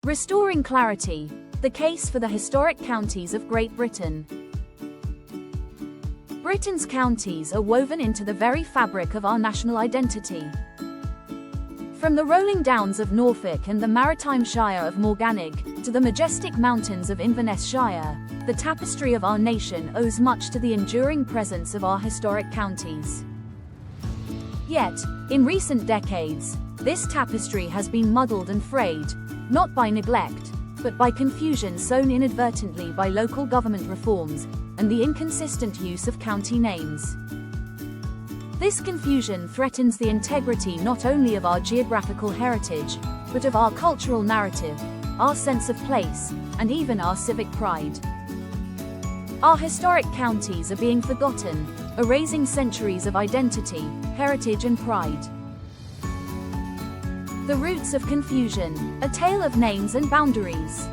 Restoring clarity, the case for the historic counties of Great Britain. Britain's counties are woven into the very fabric of our national identity. From the rolling downs of Norfolk and the maritime shire of Morgannwg, to the majestic mountains of Inverness-shire, the tapestry of our nation owes much to the enduring presence of our historic counties. Yet, in recent decades, this tapestry has been muddled and frayed, not by neglect, but by confusion sown inadvertently by local government reforms and the inconsistent use of county names. This confusion threatens the integrity not only of our geographical heritage, but of our cultural narrative, our sense of place, and even our civic pride. Our historic counties are being forgotten, erasing centuries of identity, heritage and pride. The Roots of Confusion, a tale of names and boundaries.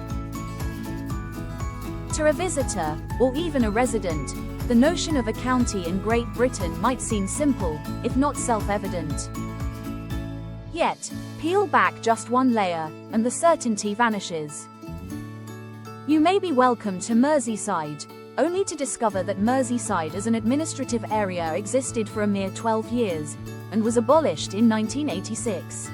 To a visitor, or even a resident, the notion of a county in Great Britain might seem simple, if not self-evident. Yet, peel back just one layer, and the certainty vanishes. You may be welcome to Merseyside, only to discover that Merseyside as an administrative area existed for a mere 12 years, and was abolished in 1986.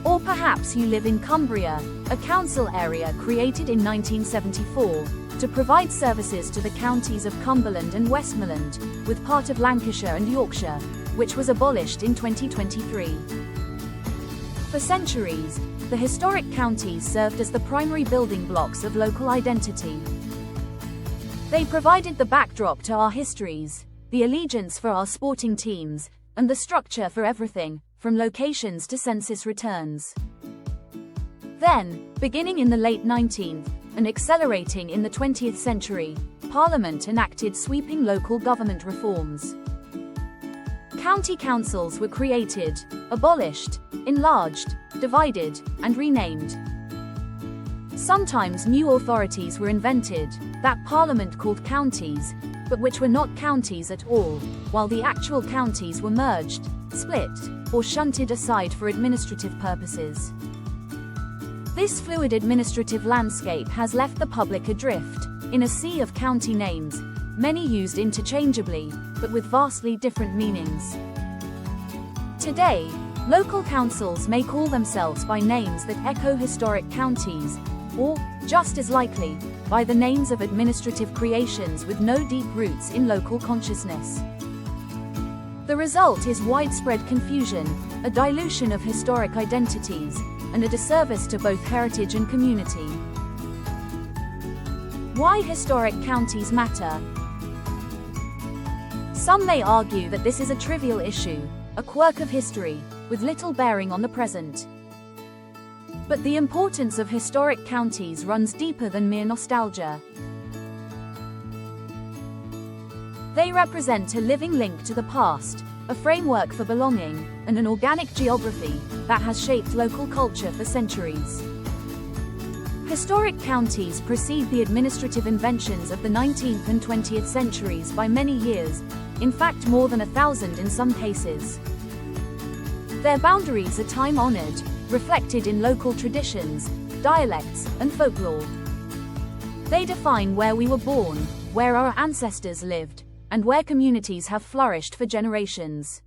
Or perhaps you live in Cumbria, a council area created in 1974, to provide services to the counties of Cumberland and Westmoreland, with part of Lancashire and Yorkshire, which was abolished in 2023. For centuries, the historic counties served as the primary building blocks of local identity. They provided the backdrop to our histories, the allegiance for our sporting teams, and the structure for everything, from locations to census returns. Then, beginning in the late 19th, and accelerating in the 20th century, Parliament enacted sweeping local government reforms. County councils were created, abolished, enlarged, divided, and renamed. Sometimes new authorities were invented, that Parliament called counties, but which were not counties at all, while the actual counties were merged, split, or shunted aside for administrative purposes. This fluid administrative landscape has left the public adrift, in a sea of county names, many used interchangeably, but with vastly different meanings. Today, local councils may call themselves by names that echo historic counties, or, just as likely, by the names of administrative creations with no deep roots in local consciousness. The result is widespread confusion, a dilution of historic identities, and a disservice to both heritage and community. Why historic counties matter? Some may argue that this is a trivial issue, a quirk of history, with little bearing on the present. But the importance of historic counties runs deeper than mere nostalgia. They represent a living link to the past, a framework for belonging, and an organic geography that has shaped local culture for centuries. Historic counties precede the administrative inventions of the 19th and 20th centuries by many years, in fact more than 1,000 in some cases. Their boundaries are time-honored, reflected in local traditions, dialects, and folklore. They define where we were born, where our ancestors lived, and where communities have flourished for generations.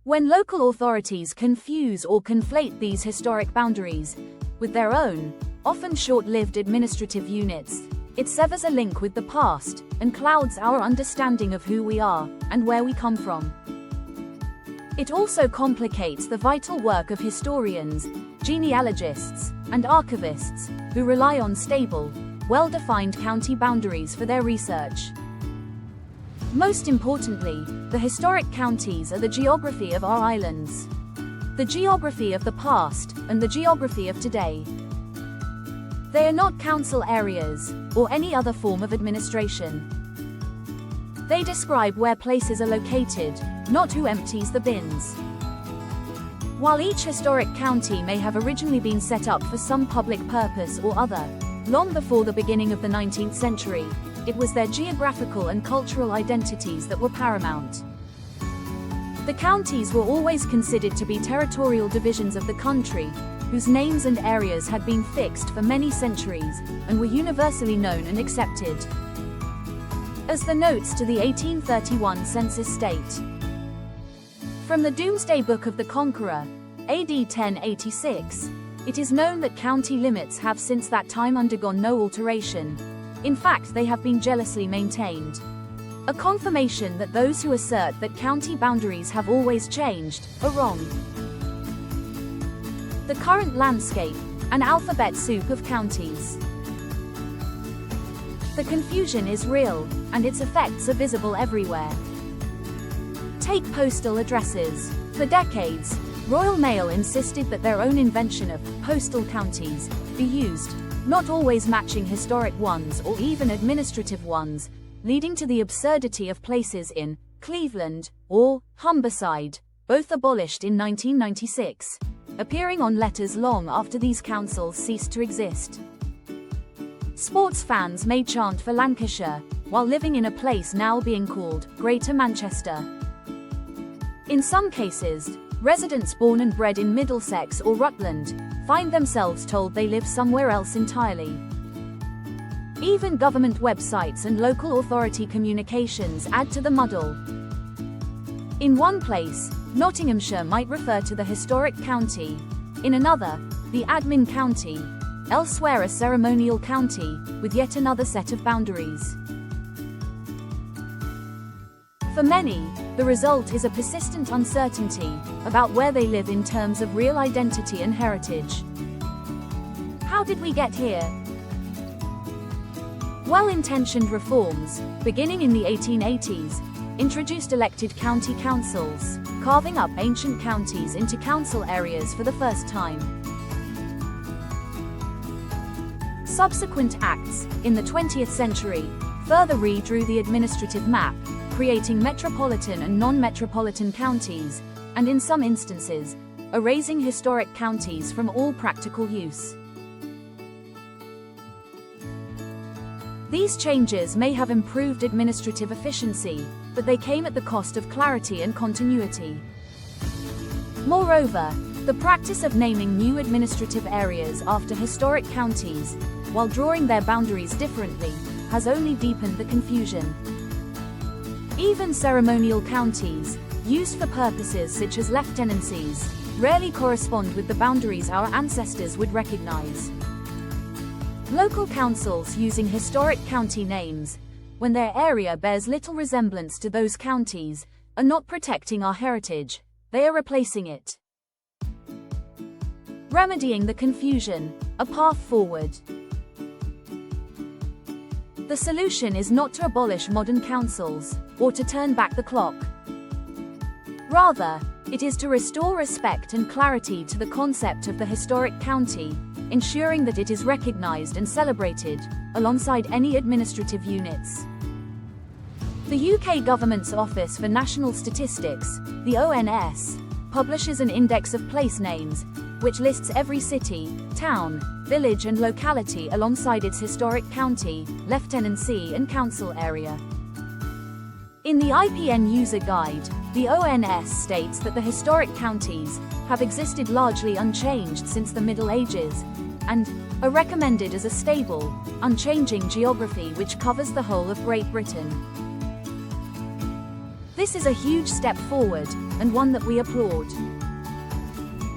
When local authorities confuse or conflate these historic boundaries with their own, often short-lived administrative units, it severs a link with the past and clouds our understanding of who we are and where we come from. It also complicates the vital work of historians, genealogists, and archivists, who rely on stable, well-defined county boundaries for their research. Most importantly, the historic counties are the geography of our islands. The geography of the past, and the geography of today. They are not council areas, or any other form of administration. They describe where places are located, not who empties the bins. While each historic county may have originally been set up for some public purpose or other, long before the beginning of the 19th century, it was their geographical and cultural identities that were paramount. The counties were always considered to be territorial divisions of the country, whose names and areas had been fixed for many centuries, and were universally known and accepted. As the notes to the 1831 census state. From the Domesday Book of the Conqueror, AD 1086, it is known that county limits have since that time undergone no alteration. In fact, they have been jealously maintained. A confirmation that those who assert that county boundaries have always changed are wrong. The current landscape, an alphabet soup of counties. The confusion is real, and its effects are visible everywhere. Take postal addresses. For decades, Royal Mail insisted that their own invention of postal counties be used, not always matching historic ones or even administrative ones, leading to the absurdity of places in Cleveland or Humberside, both abolished in 1996, appearing on letters long after these councils ceased to exist. Sports fans may chant for Lancashire, while living in a place now being called Greater Manchester. In some cases, residents born and bred in Middlesex or Rutland find themselves told they live somewhere else entirely. Even government websites and local authority communications add to the muddle. In one place, Nottinghamshire might refer to the historic county, in another, the admin county, elsewhere a ceremonial county, with yet another set of boundaries. For many, the result is a persistent uncertainty about where they live in terms of real identity and heritage. How did we get here? Well-intentioned reforms, beginning in the 1880s, introduced elected county councils, carving up ancient counties into council areas for the first time. Subsequent acts, in the 20th century, further redrew the administrative map, creating metropolitan and non-metropolitan counties, and in some instances, erasing historic counties from all practical use. These changes may have improved administrative efficiency, but they came at the cost of clarity and continuity. Moreover, the practice of naming new administrative areas after historic counties, while drawing their boundaries differently, has only deepened the confusion. Even ceremonial counties, used for purposes such as lieutenancies, rarely correspond with the boundaries our ancestors would recognize. Local councils using historic county names, when their area bears little resemblance to those counties, are not protecting our heritage, they are replacing it. Remedying the confusion, a path forward. The solution is not to abolish modern councils, or to turn back the clock. Rather, it is to restore respect and clarity to the concept of the historic county, ensuring that it is recognized and celebrated, alongside any administrative units. The UK Government's Office for National Statistics, the ONS, publishes an index of place names, which lists every city, town, village and locality alongside its historic county, lieutenancy and council area. In the IPN User Guide, the ONS states that the historic counties have existed largely unchanged since the Middle Ages, and are recommended as a stable, unchanging geography which covers the whole of Great Britain. This is a huge step forward, and one that we applaud.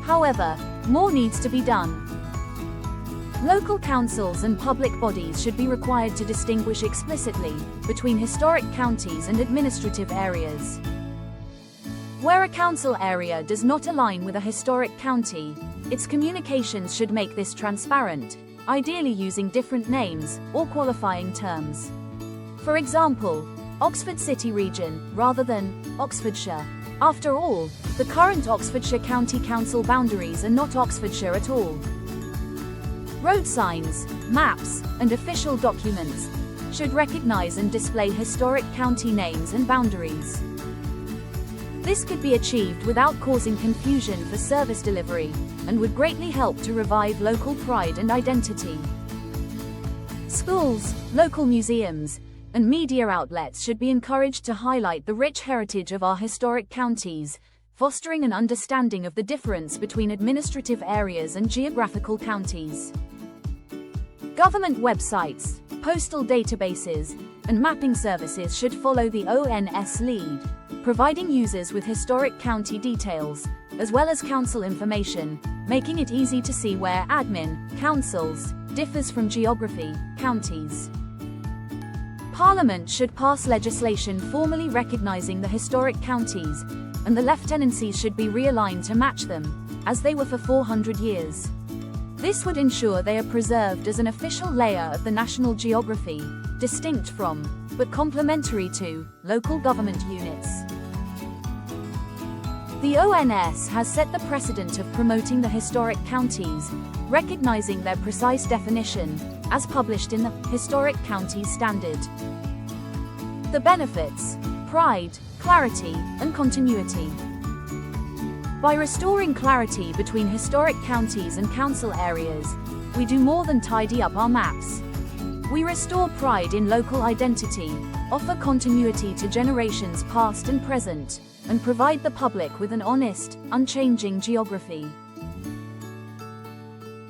However, more needs to be done. Local councils and public bodies should be required to distinguish explicitly between historic counties and administrative areas. Where a council area does not align with a historic county, its communications should make this transparent, ideally using different names or qualifying terms. For example, Oxford City Region, rather than Oxfordshire. After all, the current Oxfordshire County Council boundaries are not Oxfordshire at all. Road signs, maps, and official documents should recognize and display historic county names and boundaries. This could be achieved without causing confusion for service delivery, and would greatly help to revive local pride and identity. Schools, local museums, and media outlets should be encouraged to highlight the rich heritage of our historic counties, fostering an understanding of the difference between administrative areas and geographical counties. Government websites, postal databases, and mapping services should follow the ONS lead, providing users with historic county details, as well as council information, making it easy to see where admin, councils, differs from geography, counties. Parliament should pass legislation formally recognizing the historic counties, and the lieutenancies should be realigned to match them, as they were for 400 years. This would ensure they are preserved as an official layer of the national geography, distinct from, but complementary to, local government units. The ONS has set the precedent of promoting the historic counties, recognizing their precise definition, as published in the Historic Counties Standard. The benefits: pride, clarity, and continuity. By restoring clarity between historic counties and council areas, we do more than tidy up our maps. We restore pride in local identity, offer continuity to generations past and present, and provide the public with an honest, unchanging geography.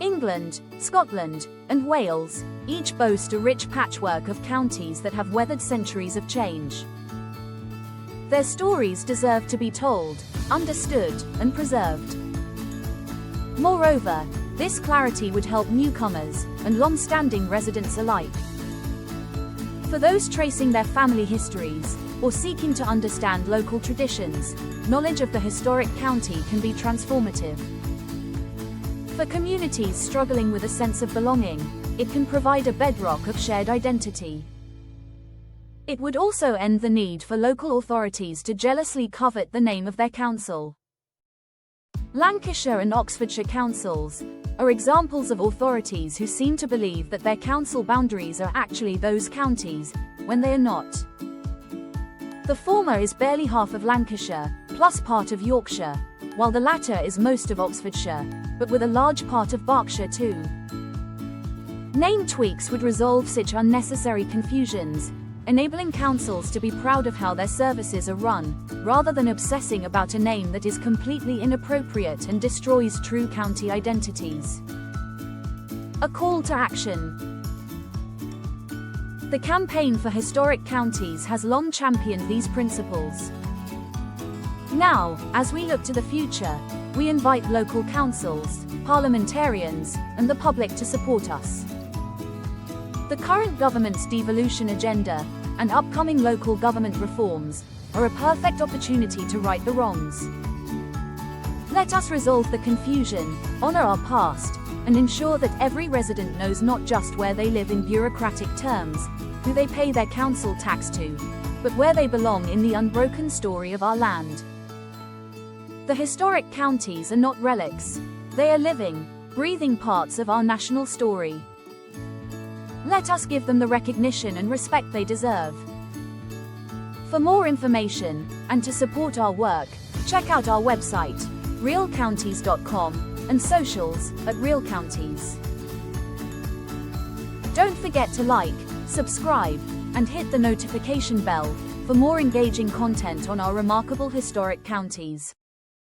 England, Scotland, and Wales each boast a rich patchwork of counties that have weathered centuries of change. Their stories deserve to be told, understood, and preserved. Moreover, this clarity would help newcomers and long-standing residents alike. For those tracing their family histories or seeking to understand local traditions, knowledge of the historic county can be transformative. For communities struggling with a sense of belonging, it can provide a bedrock of shared identity. It would also end the need for local authorities to jealously covet the name of their council. Lancashire and Oxfordshire councils are examples of authorities who seem to believe that their council boundaries are actually those counties, when they are not. The former is barely half of Lancashire, plus part of Yorkshire, while the latter is most of Oxfordshire, but with a large part of Berkshire too. Name tweaks would resolve such unnecessary confusions, enabling councils to be proud of how their services are run, rather than obsessing about a name that is completely inappropriate and destroys true county identities. A call to action. The Campaign for Historic Counties has long championed these principles. Now, as we look to the future, we invite local councils, parliamentarians, and the public to support us. The current government's devolution agenda and upcoming local government reforms are a perfect opportunity to right the wrongs. Let us resolve the confusion, honor our past, and ensure that every resident knows not just where they live in bureaucratic terms, who they pay their council tax to, but where they belong in the unbroken story of our land. The historic counties are not relics, they are living, breathing parts of our national story. Let us give them the recognition and respect they deserve. For more information, and to support our work, check out our website, realcounties.com, and socials, @realcounties. Don't forget to like, subscribe, and hit the notification bell, for more engaging content on our remarkable historic counties.